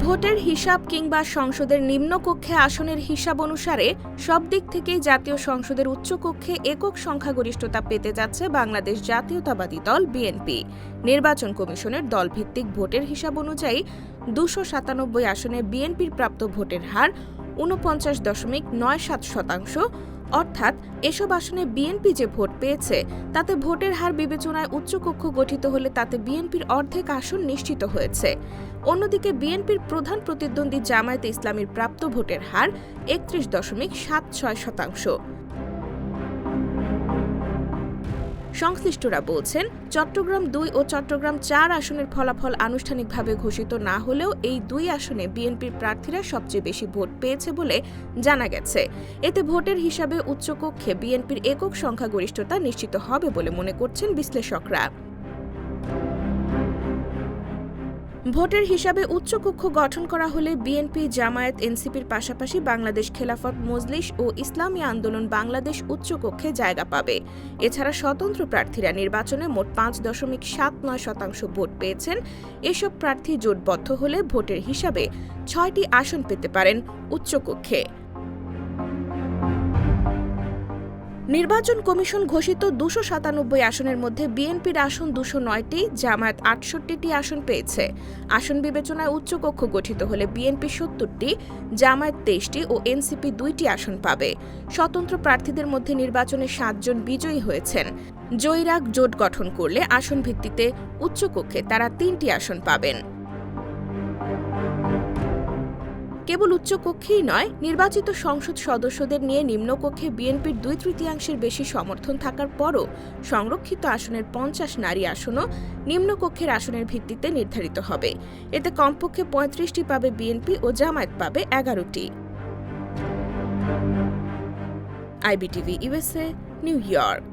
ভোটের হিসাব কিংবা সংসদের নিম্নকক্ষে আসনের হিসাব অনুসারে সব দিক থেকেই জাতীয় সংসদের উচ্চকক্ষে একক সংখ্যাগরিষ্ঠতা পেতে যাচ্ছে বাংলাদেশ জাতীয়তাবাদী দল বিএনপি। নির্বাচন কমিশনের দলভিত্তিক ভোটের হিসাব অনুযায়ী ২৯৭ আসনে বিএনপির প্রাপ্ত ভোটের হার ৪৯.৯৭%। অর্থাৎ এসব আসনে বিএনপি যে ভোট পেয়েছে তাতে ভোটের হার বিবেচনায় উচ্চকক্ষ গঠিত হলে তাতে বিএনপির অর্ধেক আসন নিশ্চিত হয়েছে। অন্যদিকে বিএনপির প্রধান প্রতিদ্বন্দ্বী জামায়াতে ইসলামীর প্রাপ্ত ভোটের হার ৩১.৭৬%। সংশ্লিষ্টরা বলছেন, চট্টগ্রাম ২ ও চট্টগ্রাম ৪ আসনের ফলাফল আনুষ্ঠানিকভাবে ঘোষিত না হলেও এই দুই আসনে বিএনপির প্রার্থীরা সবচেয়ে বেশি ভোট পেয়েছে বলে জানা গেছে। এতে ভোটের হিসাবে উচ্চকক্ষে বিএনপির একক সংখ্যাগরিষ্ঠতা নিশ্চিত হবে বলে মনে করছেন বিশ্লেষকরা। ভোটের হিসাবে উচ্চকক্ষ গঠন করা হলে বিএনপি, জামায়াত, এনসিপির পাশাপাশি বাংলাদেশ খেলাফত মজলিস ও ইসলামী আন্দোলন বাংলাদেশ উচ্চকক্ষে জায়গা পাবে। এছাড়া স্বতন্ত্র প্রার্থীরা নির্বাচনে মোট ৫.৭৯% ভোট পেয়েছেন। এসব প্রার্থী জোটবদ্ধ হলে ভোটের হিসাবে ৬টি আসন পেতে পারেন উচ্চকক্ষে। নির্বাচন কমিশন ঘোষিত ২৯৭ আসনের মধ্যে বিএনপির আসন ২০৯টি, জামায়াত ৬৮টি আসন পেয়েছে। আসন বিবেচনায় উচ্চকক্ষ গঠিত হলে বিএনপি ৭০টি, জামায়াত ২৩টি ও এনসিপি ২টি আসন পাবে। স্বতন্ত্র প্রার্থীদের মধ্যে নির্বাচনে ৭ জন বিজয়ী হয়েছেন। জয়ীরা জোট গঠন করলে আসন ভিত্তিতে উচ্চকক্ষে তারা ৩টি আসন পাবেন। কেবল উচ্চকক্ষেই নয়, নির্বাচিত সংসদ সদস্যদের নিয়ে নিম্নকক্ষে বিএনপির ২/৩ বেশি সমর্থন থাকার পরও সংরক্ষিত আসনের ৫০ নারী আসনও নিম্নকক্ষের আসনের ভিত্তিতে নির্ধারিত হবে। এতে কমপক্ষে ৩৫টি পাবে বিএনপি ও জামায়াত পাবে ১১টি। IBTV USA, new York.